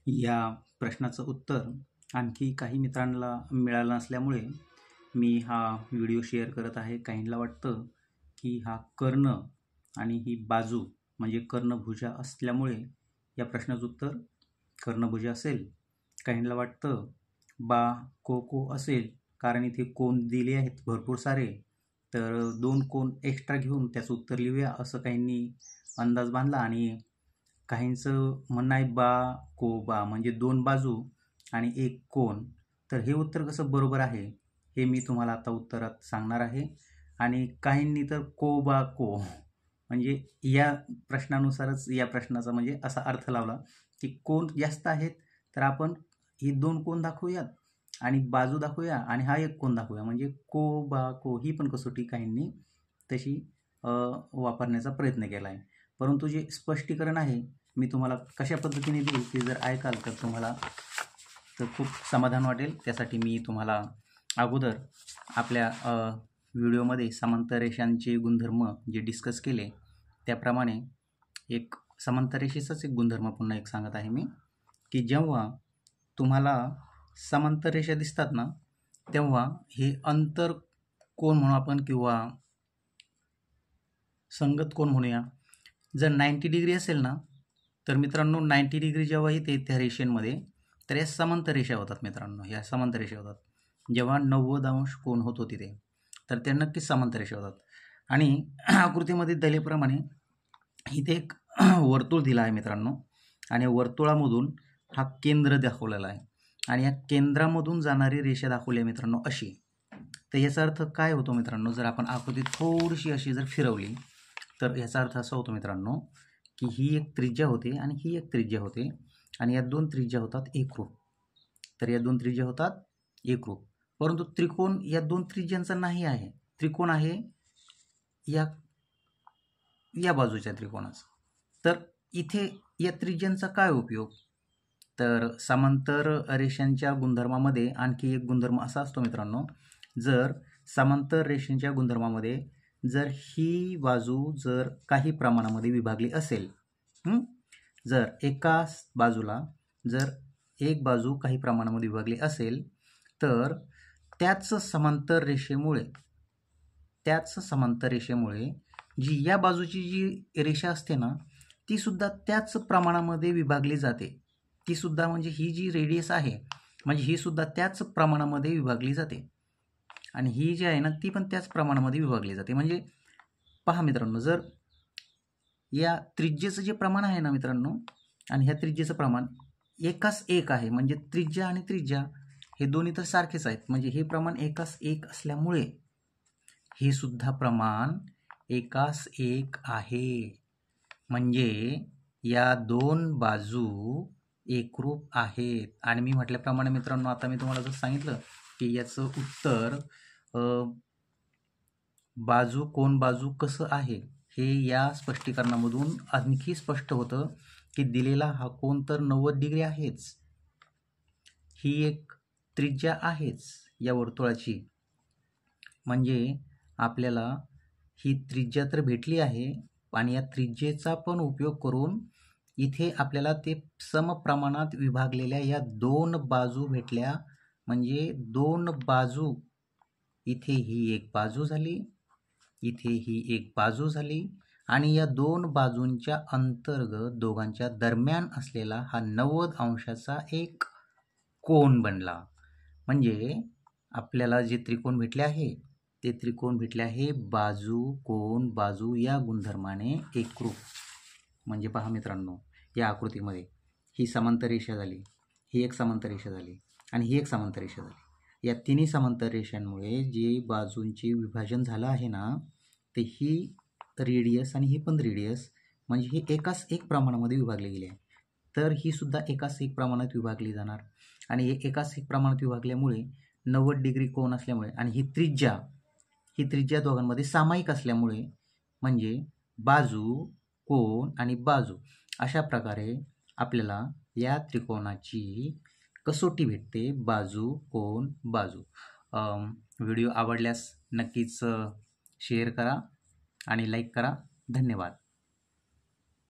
या प्रश्नाचं उत्तर आणखी काही मित्रांना मिळालं नसल्यामुळे मी हा व्हिडिओ शेअर करत आहे. काहींना वाटतं की हा कर्ण आणि ही बाजू म्हणजे कर्णभुजा असल्यामुळे या प्रश्नाचं उत्तर कर्णभुजा असेल. काहींना वाटतं बा को को असेल कारण इथे कोन दिले आहेत भरपूर सारे, तर 2 कोन एक्स्ट्रा घेऊन त्याचं उत्तर लिहूया असं काहींनी अंदाज बांधला. आणि काहींचं म्हणणं आहे बा को बा म्हणजे 2 बाजू आणि 1 कोन. तर हे उत्तर कसं बरोबर आहे हे मी तुम्हाला आता उत्तरात सांगणार आहे. आणि काहींनी तर को बा को म्हणजे या प्रश्नानुसारच या प्रश्नाचा म्हणजे असा अर्थ लावला की कोन जास्त आहेत तर आपण ही 2 कोन दाखवूयात आणि बाजू दाखवूया आणि हा 1 कोन दाखवूया, म्हणजे को बा को ही पण कसोटी काहींनी तशी वापरण्याचा प्रयत्न केला आहे. परंतु जे स्पष्टीकरण आहे मी तुम्हाला कशा पद्धतीने देईल ते जर ऐकाल तर तुम्हाला तर खूप समाधान वाटेल. त्यासाठी मी तुम्हाला अगोदर आपल्या व्हिडिओमध्ये समांतर रेषांचे गुणधर्म जे डिस्कस केले त्याप्रमाणे एक समांतर रेषेचाच एक गुणधर्म पुन्हा एक सांगत आहे मी, की जेव्हा तुम्हाला समांतर रेषा दिसतात ना तेव्हा हे अंतर कोन म्हणू आपण किंवा संगत कोन म्हणूया. जर 90 डिग्री असेल ना तर मित्रांनो 90 डिग्री जेव्हा येते त्या रेषेमध्ये तर या समांतर रेषा होतात मित्रांनो. या समांतर रेषा होतात. जेव्हा 90 अंश कोन होतो तिथे तर त्या नक्कीच समांतर रेषा होतात. आणि आकृतीमध्ये दिल्याप्रमाणे इथे एक वर्तुळ दिला आहे मित्रांनो आणि वर्तुळामधून हा केंद्र दाखवलेला आहे आणि या केंद्रामधून जाणारी रेषा दाखवली आहे मित्रांनो अशी. तर याचा अर्थ काय होतो मित्रांनो, जर आपण आकृती थोडीशी अशी जर फिरवली तर याचा अर्थ असा होतो मित्रांनो की ही एक त्रिज्या होते आणि ही एक त्रिज्या होते आणि या 2 त्रिज्या होतात एकरूप. तर या 2 त्रिज्या होतात एकरूप. परंतु त्रिकोण या 2 त्रिज्यांचा नाही आहे. त्रिकोण आहे या बाजूच्या त्रिकोणाचा. तर इथे या त्रिज्यांचा काय उपयोग, तर समांतर रेषांच्या गुणधर्मामध्ये आणखी एक गुणधर्म असा असतो मित्रांनो, जर समांतर रेषांच्या गुणधर्मामध्ये जर ही बाजू जर काही प्रमाणामध्ये विभागली असेल, जर एका बाजूला जर एक बाजू काही प्रमाणामध्ये विभागली असेल तर त्याच समांतर रेषेमुळे जी या बाजूची जी रेषा असते ना ती सुद्धा त्याच प्रमाणामध्ये विभागली जाते. ती सुद्धा म्हणजे ही जी रेडियस आहे म्हणजे ही सुद्धा त्याच प्रमाणामध्ये विभागली जाते आणि ही जी आहे ना ती पण त्याच प्रमाणामध्ये विभागली जाते. म्हणजे पहा मित्रांनो, जर या त्रिज्येचं जे प्रमाण आहे ना मित्रांनो आणि ह्या त्रिज्येचं प्रमाण एकास एक आहे, म्हणजे त्रिज्या आणि त्रिज्या हे दोन्ही तर सारखेच आहेत, म्हणजे हे प्रमाण एकास एक असल्यामुळे हे सुद्धा प्रमाण एकास एक आहे. म्हणजे या 2 बाजू एकरूप आहेत. आणि मी म्हटल्याप्रमाणे मित्रांनो आता मी तुम्हाला जर सांगितलं की याचं उत्तर बाजू कोन बाजू कसं आहे हे या स्पष्टीकरणामधून आणखी स्पष्ट होतं की दिलेला हा कोन तर 90 डिग्री आहेच, ही एक त्रिज्या आहेच या वर्तुळाची, म्हणजे आपल्याला ही त्रिज्या तर भेटली आहे आणि या त्रिज्येचा पण उपयोग करून इथे आपल्याला ते समप्रमाणात विभागलेल्या या 2 बाजू भेटल्या. म्हणजे 2 बाजू, इथे ही एक बाजू झाली, इथे ही एक बाजू झाली आणि या 2 बाजूंच्या अंतर्गत दोघांच्या दरम्यान असलेला हा 90 अंशाचा एक कोन बनला. म्हणजे आपल्याला जे त्रिकोण भेटले आहे ते त्रिकोण भेटले आहे बाजू कोन बाजू या गुणधर्माने एकरूप. म्हणजे पहा मित्रांनो, या आकृतीमध्ये ही समांतर रेषा झाली, ही एक समांतर रेषा झाली आणि ही एक समांतर रेषा झाली. या तिन्ही समांतर रेषांमुळे जे बाजूंचे विभाजन झालं आहे ना ते ही रेडियस आणि ही पण रेडियस, म्हणजे ही एकास एक प्रमाणामध्ये विभागली गेली आहे. तर ही सुद्धा एकास एक प्रमाणात विभागली जाणार आणि हे एकास एक प्रमाणात विभागल्यामुळे 90 डिग्री कोन असल्यामुळे आणि ही त्रिज्या दोघांमध्ये सामायिक असल्यामुळे म्हणजे बाजू कोन आणि बाजू अशा प्रकारे आपल्याला या त्रिकोणाची कसोटी भेटते, बाजू कोन बाजू. व्हिडिओ आवडल्यास नक्कीच शेअर करा आणि लाईक करा. धन्यवाद.